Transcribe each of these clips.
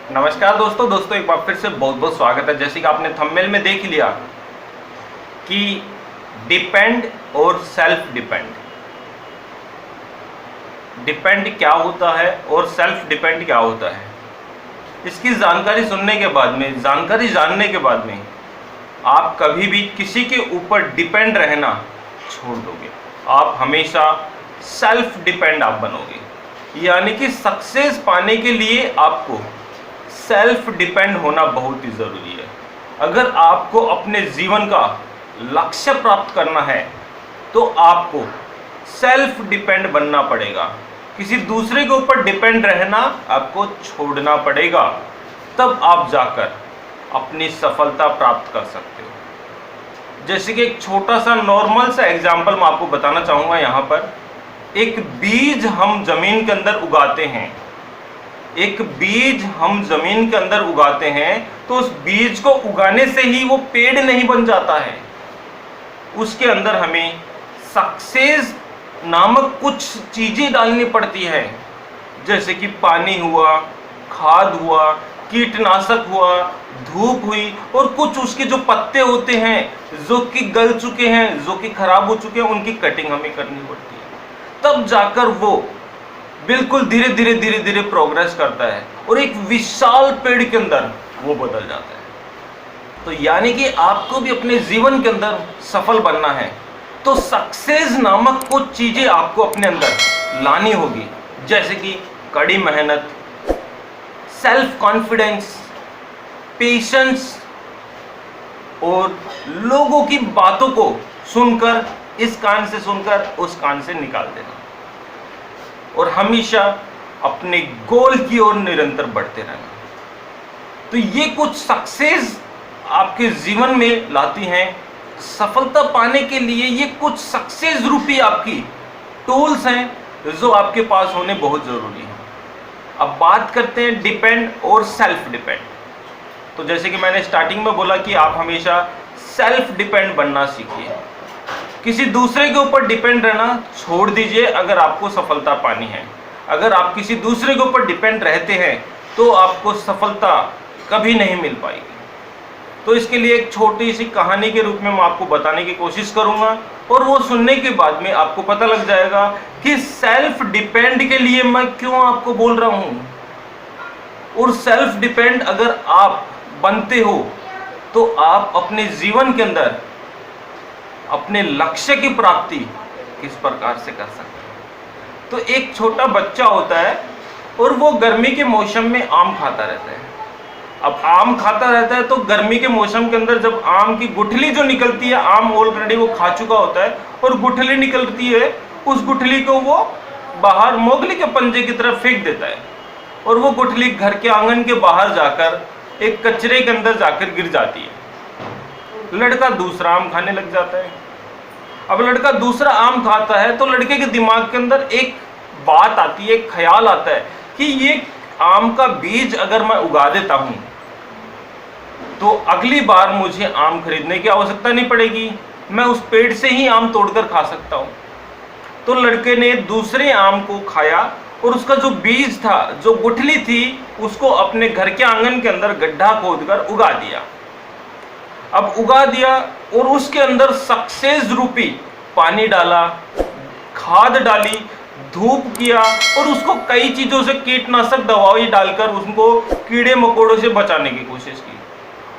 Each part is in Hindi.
नमस्कार दोस्तों एक बार फिर से बहुत बहुत स्वागत है। जैसे कि आपने थंबनेल में देख लिया कि डिपेंड और सेल्फ डिपेंड क्या होता है और सेल्फ डिपेंड क्या होता है, इसकी जानकारी सुनने के बाद में, जानकारी जानने के बाद में आप कभी भी किसी के ऊपर डिपेंड रहना छोड़ दोगे। आप हमेशा सेल्फ डिपेंड आप बनोगे। यानी कि सक्सेस पाने के लिए आपको सेल्फ डिपेंड होना बहुत ही ज़रूरी है। अगर आपको अपने जीवन का लक्ष्य प्राप्त करना है तो आपको सेल्फ डिपेंड बनना पड़ेगा। किसी दूसरे के ऊपर डिपेंड रहना आपको छोड़ना पड़ेगा, तब आप जाकर अपनी सफलता प्राप्त कर सकते हो। जैसे कि एक छोटा सा नॉर्मल सा एग्जाम्पल मैं आपको बताना चाहूँगा। यहाँ पर एक बीज हम जमीन के अंदर उगाते हैं, एक बीज हम जमीन के अंदर उगाते हैं तो उस बीज को उगाने से ही वो पेड़ नहीं बन जाता है। उसके अंदर हमें सक्सेस नामक कुछ चीजें डालनी पड़ती है, जैसे कि पानी हुआ, खाद हुआ, कीटनाशक हुआ, धूप हुई, और कुछ उसके जो पत्ते होते हैं जो कि गल चुके हैं, जो कि खराब हो चुके हैं, उनकी कटिंग हमें करनी पड़ती है। तब जाकर वो बिल्कुल धीरे धीरे प्रोग्रेस करता है और एक विशाल पेड़ के अंदर वो बदल जाता है। तो यानी कि आपको भी अपने जीवन के अंदर सफल बनना है तो सक्सेस नामक कुछ चीजें आपको अपने अंदर लानी होगी, जैसे कि कड़ी मेहनत, सेल्फ कॉन्फिडेंस, पेशेंस और लोगों की बातों को सुनकर, इस कान से सुनकर उस कान से निकाल देना, और हमेशा अपने गोल की ओर निरंतर बढ़ते रहना। तो ये कुछ सक्सेस आपके जीवन में लाती हैं। सफलता पाने के लिए ये कुछ सक्सेस रूपी आपकी टूल्स हैं जो आपके पास होने बहुत जरूरी है। अब बात करते हैं डिपेंड और सेल्फ डिपेंड। तो जैसे कि मैंने स्टार्टिंग में बोला कि आप हमेशा सेल्फ डिपेंड बनना सीखिए। किसी दूसरे के ऊपर डिपेंड रहना छोड़ दीजिए अगर आपको सफलता पानी है। अगर आप किसी दूसरे के ऊपर डिपेंड रहते हैं तो आपको सफलता कभी नहीं मिल पाएगी। तो इसके लिए एक छोटी सी कहानी के रूप में मैं आपको बताने की कोशिश करूंगा, और वो सुनने के बाद में आपको पता लग जाएगा कि सेल्फ डिपेंड के लिए मैं क्यों आपको बोल रहा हूं। और सेल्फ डिपेंड अगर आप बनते हो तो आप अपने जीवन के अंदर अपने लक्ष्य की प्राप्ति किस प्रकार से कर सकते हैं। तो एक छोटा बच्चा होता है और वो गर्मी के मौसम में आम खाता रहता है। अब आम खाता रहता है तो गर्मी के मौसम के अंदर जब आम की गुठली जो निकलती है, आम ऑलरेडी वो खा चुका होता है और गुठली निकलती है, उस गुठली को वो बाहर मोगली के पंजे की तरफ फेंक देता है, और वो गुठली घर के आंगन के बाहर जाकर एक कचरे के अंदर जाकर गिर जाती है। लड़का दूसरा आम खाने लग जाता है। अब लड़का दूसरा आम खाता है तो लड़के के दिमाग के अंदर एक बात आती है, एक ख्याल आता है कि ये आम का बीज अगर मैं उगा देता हूं तो अगली बार मुझे आम खरीदने की आवश्यकता नहीं पड़ेगी, मैं उस पेड़ से ही आम तोड़कर खा सकता हूं। तो लड़के ने दूसरे आम को खाया और उसका जो बीज था, जो गुठली थी, उसको अपने घर के आंगन के अंदर गड्ढा खोदकर उगा दिया। अब उगा दिया और उसके अंदर सक्सेस रूपी पानी डाला, खाद डाली, धूप किया, और उसको कई चीज़ों से कीटनाशक दवाई डालकर उसको कीड़े मकोड़ों से बचाने की कोशिश की।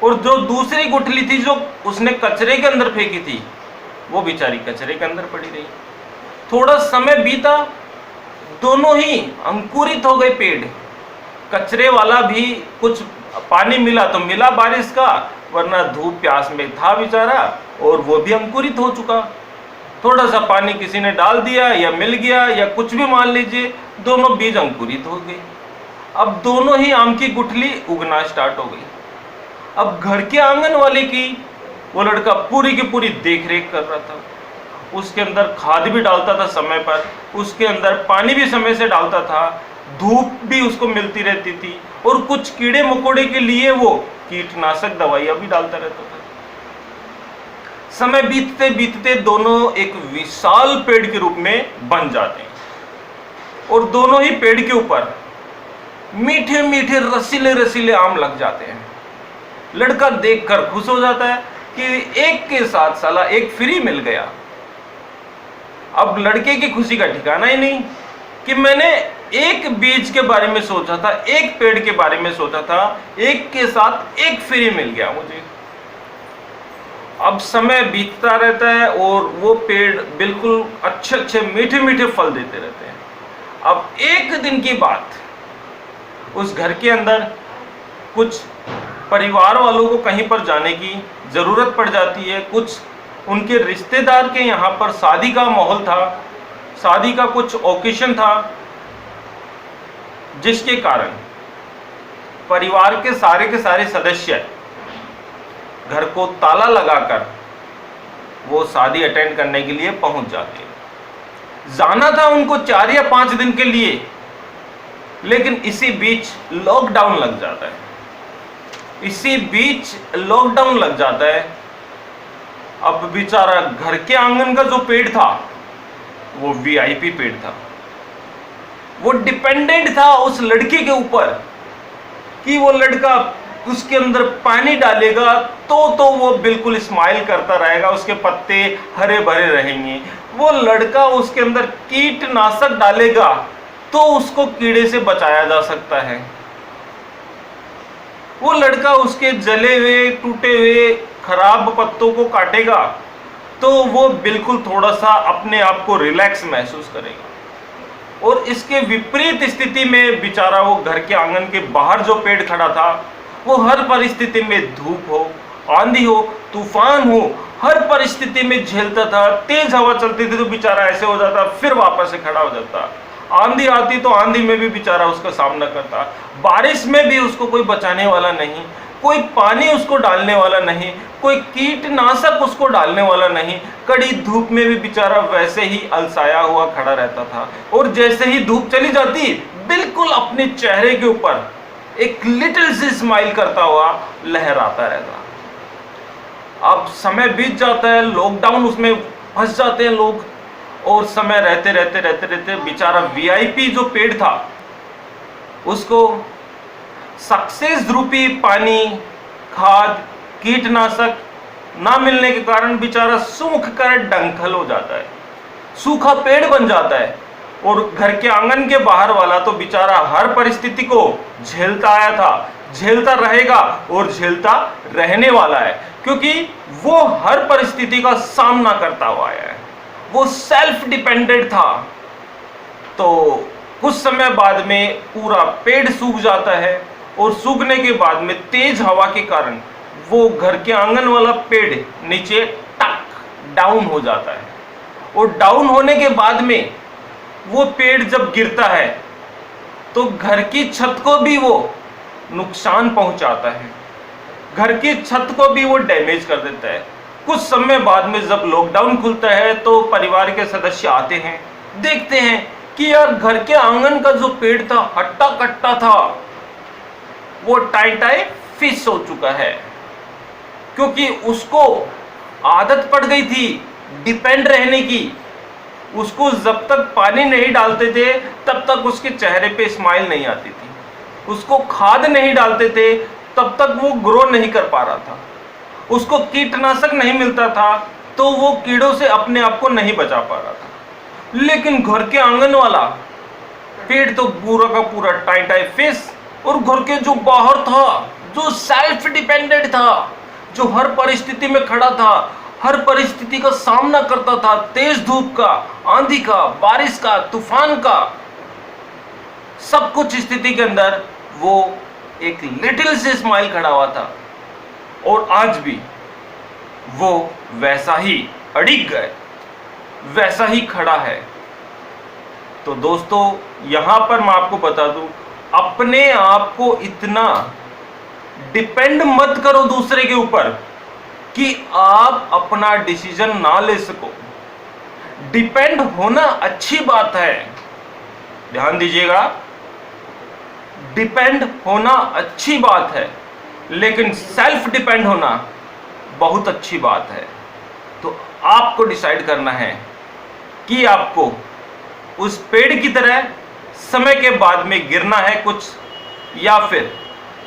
और जो दूसरी गुठली थी जो उसने कचरे के अंदर फेंकी थी, वो बेचारी कचरे के अंदर पड़ी रही। थोड़ा समय बीता, दोनों ही अंकुरित हो गए पेड़। कचरे वाला भी कुछ पानी मिला तो मिला बारिश का, वरना धूप प्यास में था बेचारा, और वो भी अंकुरित हो चुका। थोड़ा सा पानी किसी ने डाल दिया या मिल गया या कुछ भी मान लीजिए, दोनों बीज अंकुरित हो गए। अब दोनों ही आम की गुठली उगना स्टार्ट हो गई। अब घर के आंगन वाले की वो लड़का पूरी की पूरी देख रेख कर रहा था। उसके अंदर खाद भी डालता था समय पर, उसके अंदर पानी भी समय से डालता था, धूप भी उसको मिलती रहती थी, और कुछ कीड़े मकोड़े के लिए वो कीटनाशक दवाइयाँ भी डालता रहता था। समय बीतते बीतते दोनों एक विशाल पेड़ के रूप में बन जाते हैं, और दोनों ही पेड़ के ऊपर मीठे मीठे रसीले रसीले आम लग जाते हैं। लड़का देखकर खुश हो जाता है कि एक के साथ साला एक फ्री मिल गया। अब लड़के की खुशी का ठिकाना ही नहीं कि मैंने एक बीज के बारे में सोचा था, एक पेड़ के बारे में सोचा था, एक के साथ एक फ्री मिल गया मुझे। अब समय बीतता रहता है और वो पेड़ बिल्कुल अच्छे अच्छे मीठे मीठे फल देते रहते हैं। अब एक दिन की बात, उस घर के अंदर कुछ परिवार वालों को कहीं पर जाने की ज़रूरत पड़ जाती है। कुछ उनके रिश्तेदार के यहाँ पर शादी का माहौल था, शादी का कुछ ओकेशन था, जिसके कारण परिवार के सारे सदस्य घर को ताला लगाकर वो शादी अटेंड करने के लिए पहुंच जाते हैं। जाना था उनको 4 या 5 दिन के लिए, लेकिन इसी बीच लॉकडाउन लग जाता है। इसी बीच लॉकडाउन लग जाता है। अब बेचारा घर के आंगन का जो पेड़ था वो वीआईपी पेड़ था। वो डिपेंडेंट था उस लड़के के ऊपर कि वो लड़का उसके अंदर पानी डालेगा तो वो बिल्कुल स्माइल करता रहेगा, उसके पत्ते हरे भरे रहेंगे। वो लड़का उसके अंदर कीटनाशक डालेगा तो उसको कीड़े से बचाया जा सकता है। वो लड़का उसके जले हुए टूटे हुए खराब पत्तों को काटेगा तो वो बिल्कुल थोड़ा सा अपने आप को रिलैक्स महसूस करेगा। और इसके विपरीत स्थिति में बेचारा वो घर के आंगन के बाहर जो पेड़ खड़ा था, वो हर परिस्थिति में धूप हो, आंधी हो, तूफान हो, हर परिस्थिति में झेलता था। तेज हवा चलती थी तो बेचारा ऐसे हो जाता, फिर वापस से खड़ा हो जाता। आंधी आती तो आंधी में भी बेचारा उसका सामना करता। बारिश में भी उसको कोई बचाने वाला नहीं, कोई पानी उसको डालने वाला नहीं, कोई कीटनाशक उसको डालने वाला नहीं। कड़ी धूप में भी बेचारा वैसे ही अलसाया हुआ खड़ा रहता था। और जैसे ही धूप चली जाती, बिल्कुल अपने चेहरे के ऊपर एक लिटिल सी स्माइल करता हुआ लहराता रहता। अब समय बीत जाता है, लॉकडाउन उसमें फंस जाते हैं लोग, और समय रहते रहते बेचारा वीआईपी जो पेड़ था उसको सक्सेस रूपी पानी, खाद, कीटनाशक ना मिलने के कारण बेचारा सूख कर डंखल हो जाता है, सूखा पेड़ बन जाता है। और घर के आंगन के बाहर वाला तो बेचारा हर परिस्थिति को झेलता आया था, झेलता रहेगा और झेलता रहने वाला है, क्योंकि वो हर परिस्थिति का सामना करता हुआ आया है। वो सेल्फ डिपेंडेंट था। तो कुछ समय बाद में पूरा पेड़ सूख जाता है और सूखने के बाद में तेज हवा के कारण वो घर के आंगन वाला पेड़ नीचे टक डाउन हो जाता है। और डाउन होने के बाद में वो पेड़ जब गिरता है तो घर की छत को भी वो नुकसान पहुंचाता है, घर की छत को भी वो डैमेज कर देता है। कुछ समय बाद में जब लॉकडाउन खुलता है तो परिवार के सदस्य आते हैं, देखते हैं कि यार घर के आंगन का जो पेड़ था, हट्टा कट्टा था, वो टाई फिश हो चुका है, क्योंकि उसको आदत पड़ गई थी डिपेंड रहने की। उसको जब तक पानी नहीं डालते थे तब तक उसके चेहरे पे स्माइल नहीं आती थी, उसको खाद नहीं डालते थे तब तक वो ग्रो नहीं कर पा रहा था, उसको कीटनाशक नहीं मिलता था तो वो कीड़ों से अपने आप को नहीं बचा पा रहा था। लेकिन घर के आंगन वाला पेड़ तो पूरा का पूरा टाई फिश, और घर के जो बाहर था, जो सेल्फ डिपेंडेंट था, जो हर परिस्थिति में खड़ा था, हर परिस्थिति का सामना करता था, तेज धूप का, आंधी का, बारिश का, तूफान का, सब कुछ स्थिति के अंदर वो एक लिटिल से स्माइल खड़ा हुआ था। और आज भी वो वैसा ही अड़िग गए, वैसा ही खड़ा है। तो दोस्तों, यहां पर मैं आपको बता दूं, अपने आप को इतना डिपेंड मत करो दूसरे के ऊपर कि आप अपना डिसीजन ना ले सको। डिपेंड होना अच्छी बात है, ध्यान दीजिएगा, डिपेंड होना अच्छी बात है, लेकिन सेल्फ डिपेंड होना बहुत अच्छी बात है। तो आपको डिसाइड करना है कि आपको उस पेड़ की तरह समय के बाद में गिरना है, कुछ या फिर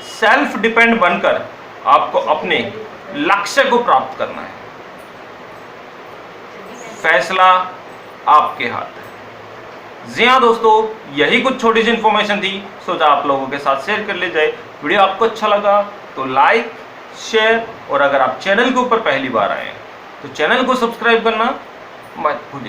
सेल्फ डिपेंड बनकर आपको अपने लक्ष्य को प्राप्त करना है। फैसला आपके हाथ है। जी हाँ दोस्तों, यही कुछ छोटी सी इंफॉर्मेशन थी, सोचा आप लोगों के साथ शेयर कर ले जाए। वीडियो आपको अच्छा लगा तो लाइक, शेयर, और अगर आप चैनल के ऊपर पहली बार आए हैं तो चैनल को सब्सक्राइब करना मत भूलिए।